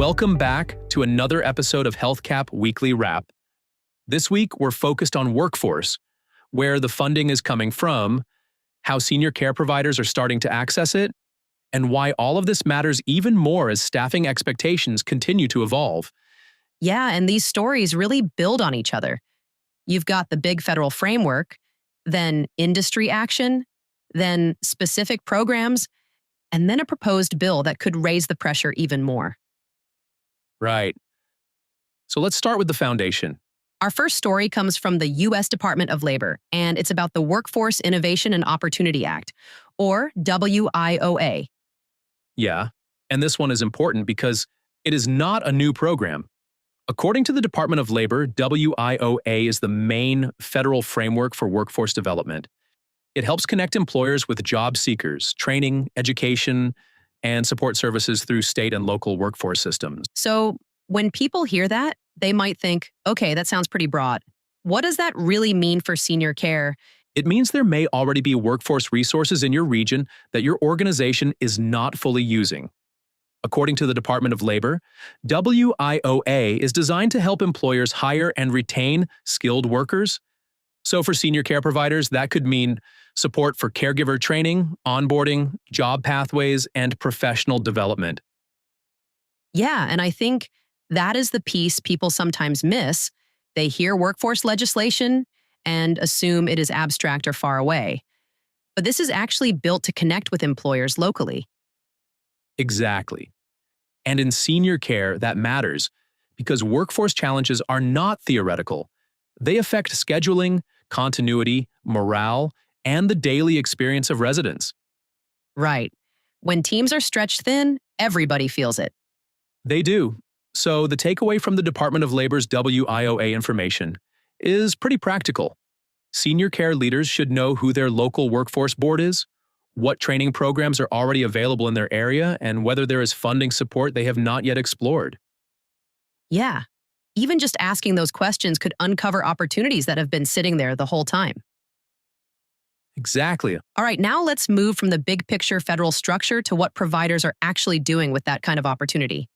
Welcome back to another episode of HealthCap Weekly Wrap. This week, we're focused on workforce, where the funding is coming from, how senior care providers are starting to access it, and why all of this matters even more as staffing expectations continue to evolve. Yeah, and these stories really build on each other. You've got the big federal framework, then industry action, then specific programs, and then a proposed bill that could raise the pressure even more. Right. So let's start with the foundation. Our first story comes from the U.S. Department of Labor, and it's about the Workforce Innovation and Opportunity Act, or WIOA. Yeah, and this one is important because it is not a new program. According to the Department of Labor, WIOA is the main federal framework for workforce development. It helps connect employers with job seekers, training, education, and support services through state and local workforce systems. So when people hear that, they might think, okay, that sounds pretty broad. What does that really mean for senior care? It means there may already be workforce resources in your region that your organization is not fully using. According to the Department of Labor, WIOA is designed to help employers hire and retain skilled workers. So for senior care providers, that could mean support for caregiver training, onboarding, job pathways, and professional development. Yeah, and I think that is the piece people sometimes miss. They hear workforce legislation and assume it is abstract or far away. But this is actually built to connect with employers locally. Exactly. And in senior care, that matters because workforce challenges are not theoretical. They affect scheduling, continuity, morale, and the daily experience of residents. Right. When teams are stretched thin, everybody feels it. They do. So the takeaway from the Department of Labor's WIOA information is pretty practical. Senior care leaders should know who their local workforce board is, what training programs are already available in their area, and whether there is funding support they have not yet explored. Yeah. Even just asking those questions could uncover opportunities that have been sitting there the whole time. Exactly. All right, now let's move from the big picture federal structure to what providers are actually doing with that kind of opportunity.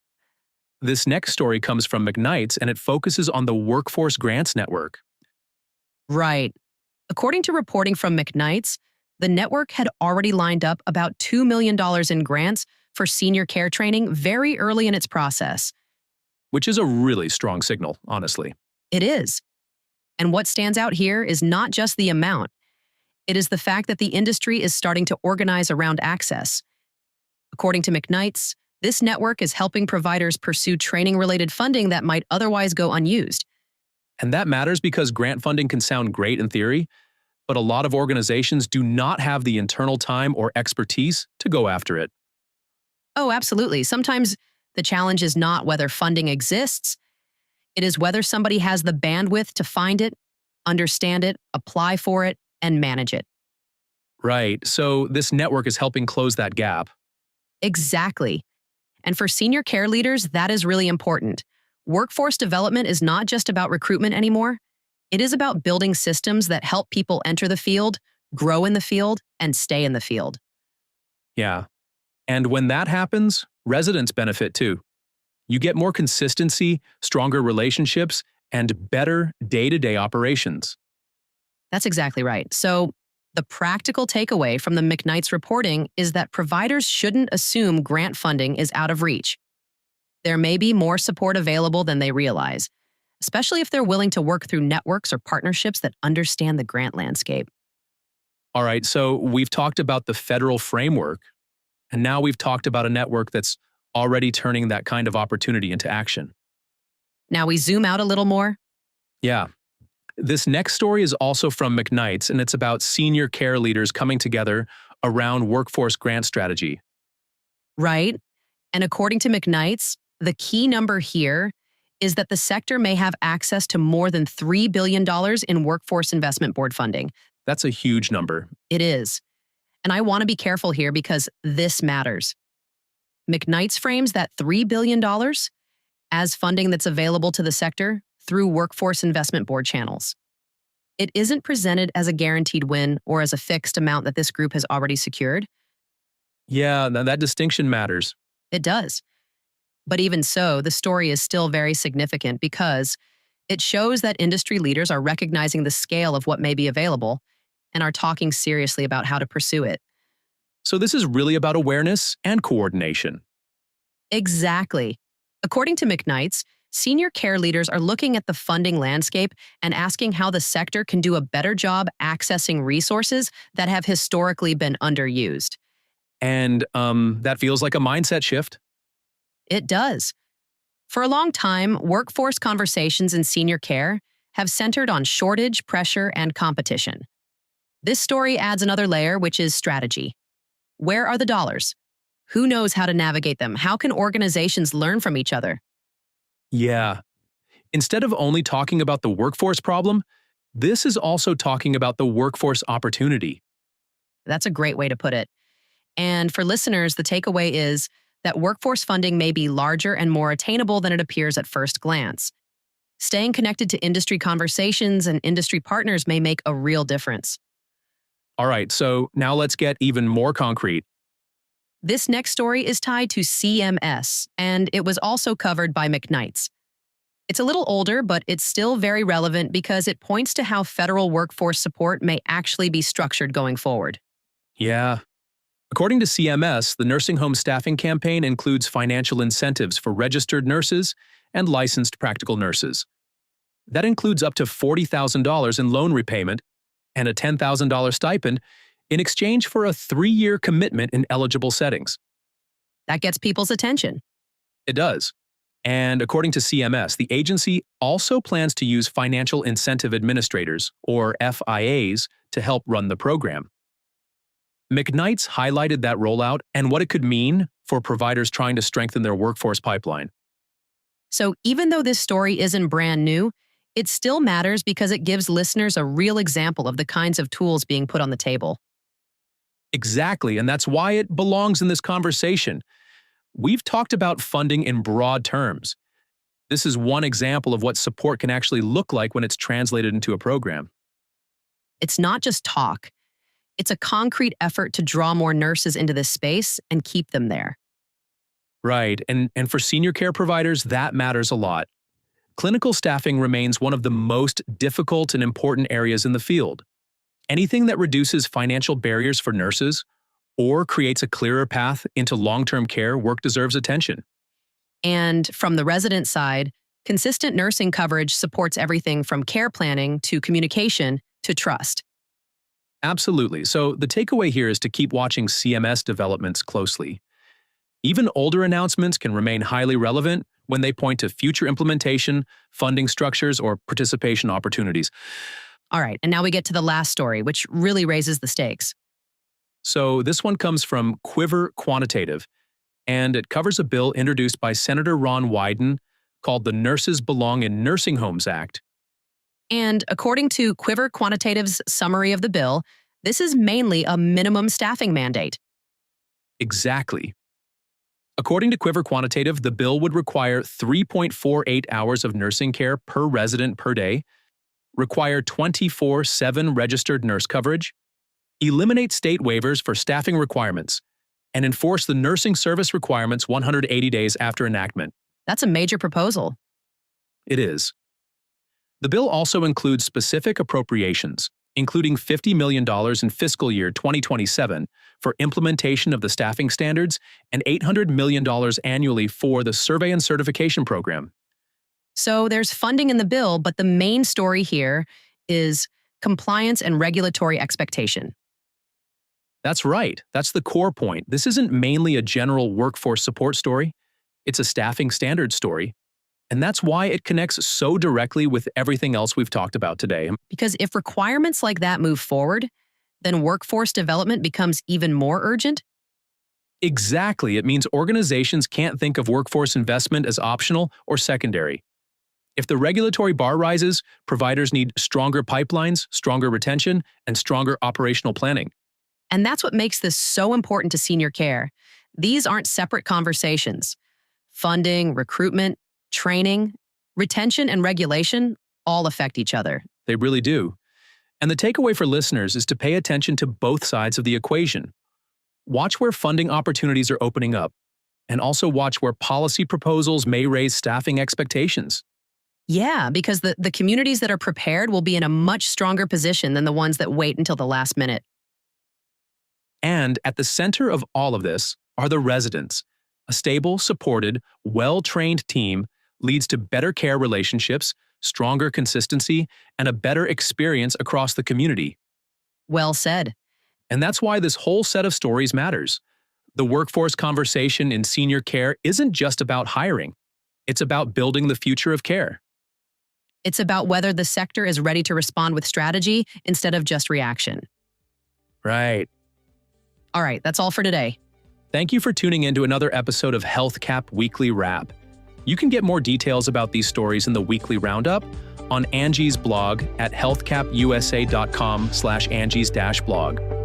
This next story comes from McKnight's, and it focuses on the Workforce Grants Network. Right. According to reporting from McKnight's, the network had already lined up about $2 million in grants for senior care training very early in its process. Which is a really strong signal, honestly. It is. And what stands out here is not just the amount. It is the fact that the industry is starting to organize around access. According to McKnight's, this network is helping providers pursue training-related funding that might otherwise go unused. And that matters because grant funding can sound great in theory, but a lot of organizations do not have the internal time or expertise to go after it. Oh, absolutely. Sometimes the challenge is not whether funding exists. It is whether somebody has the bandwidth to find it, understand it, apply for it, and manage it. Right, so this network is helping close that gap. Exactly. And for senior care leaders, that is really important. Workforce development is not just about recruitment anymore. It is about building systems that help people enter the field, grow in the field, and stay in the field. Yeah. And when that happens, residents benefit too. You get more consistency, stronger relationships, and better day-to-day operations. That's exactly right. So the practical takeaway from the McKnight's reporting is that providers shouldn't assume grant funding is out of reach. There may be more support available than they realize, especially if they're willing to work through networks or partnerships that understand the grant landscape. All right, so we've talked about the federal framework, and now we've talked about a network that's already turning that kind of opportunity into action. Now we zoom out a little more. Yeah. This next story is also from McKnight's, and it's about senior care leaders coming together around workforce grant strategy. Right. And according to McKnight's, the key number here is that the sector may have access to more than $3 billion in Workforce Investment Board funding. That's a huge number. It is. And I want to be careful here because this matters. McKnight's frames that $3 billion as funding that's available to the sector through Workforce Investment Board channels. It isn't presented as a guaranteed win or as a fixed amount that this group has already secured. Yeah, that distinction matters. It does. But even so, the story is still very significant because it shows that industry leaders are recognizing the scale of what may be available and are talking seriously about how to pursue it. So this is really about awareness and coordination. Exactly. According to McKnight's, senior care leaders are looking at the funding landscape and asking how the sector can do a better job accessing resources that have historically been underused. And that feels like a mindset shift. It does. For a long time, workforce conversations in senior care have centered on shortage, pressure, and competition. This story adds another layer, which is strategy. Where are the dollars? Who knows how to navigate them? How can organizations learn from each other? Yeah. Instead of only talking about the workforce problem, this is also talking about the workforce opportunity. That's a great way to put it. And for listeners, the takeaway is that workforce funding may be larger and more attainable than it appears at first glance. Staying connected to industry conversations and industry partners may make a real difference. All right, so now let's get even more concrete. This next story is tied to CMS, and it was also covered by McKnight's. It's a little older, but it's still very relevant because it points to how federal workforce support may actually be structured going forward. Yeah. According to CMS, the nursing home staffing campaign includes financial incentives for registered nurses and licensed practical nurses. That includes up to $40,000 in loan repayment and a $10,000 stipend in exchange for a 3-year commitment in eligible settings. That gets people's attention. It does. And according to CMS, the agency also plans to use financial incentive administrators, or FIAs, to help run the program. McKnight's highlighted that rollout and what it could mean for providers trying to strengthen their workforce pipeline. So even though this story isn't brand new, it still matters because it gives listeners a real example of the kinds of tools being put on the table. Exactly, and that's why it belongs in this conversation. We've talked about funding in broad terms. This is one example of what support can actually look like when it's translated into a program. It's not just talk. It's a concrete effort to draw more nurses into this space and keep them there. Right, and for senior care providers, that matters a lot. Clinical staffing remains one of the most difficult and important areas in the field. Anything that reduces financial barriers for nurses or creates a clearer path into long-term care work deserves attention. And from the resident side, consistent nursing coverage supports everything from care planning to communication to trust. Absolutely. So the takeaway here is to keep watching CMS developments closely. Even older announcements can remain highly relevant when they point to future implementation, funding structures, or participation opportunities. All right, and now we get to the last story, which really raises the stakes. So this one comes from Quiver Quantitative, and it covers a bill introduced by Senator Ron Wyden called the Nurses Belong in Nursing Homes Act. And according to Quiver Quantitative's summary of the bill, this is mainly a minimum staffing mandate. Exactly. According to Quiver Quantitative, the bill would require 3.48 hours of nursing care per resident per day, require 24/7 registered nurse coverage, eliminate state waivers for staffing requirements, and enforce the nursing service requirements 180 days after enactment. That's a major proposal. It is. The bill also includes specific appropriations, including $50 million in fiscal year 2027 for implementation of the staffing standards and $800 million annually for the survey and certification program. So there's funding in the bill, but the main story here is compliance and regulatory expectation. That's right. That's the core point. This isn't mainly a general workforce support story. It's a staffing standards story. And that's why it connects so directly with everything else we've talked about today. Because if requirements like that move forward, then workforce development becomes even more urgent. Exactly. It means organizations can't think of workforce investment as optional or secondary. If the regulatory bar rises, providers need stronger pipelines, stronger retention, and stronger operational planning. And that's what makes this so important to senior care. These aren't separate conversations. Funding, recruitment, training, retention, and regulation all affect each other. They really do. And the takeaway for listeners is to pay attention to both sides of the equation. Watch where funding opportunities are opening up, And also watch where policy proposals may raise staffing expectations. Yeah, because the communities that are prepared will be in a much stronger position than the ones that wait until the last minute. And at the center of all of this are the residents. A stable, supported, well-trained team leads to better care relationships, stronger consistency, and a better experience across the community. Well said. And that's why this whole set of stories matters. The workforce conversation in senior care isn't just about hiring. It's about building the future of care. It's about whether the sector is ready to respond with strategy instead of just reaction. Right. All right, that's all for today. Thank you for tuning in to another episode of HealthCap Weekly Wrap. You can get more details about these stories in the weekly roundup on Angie's blog at healthcapusa.com/Angie's-blog.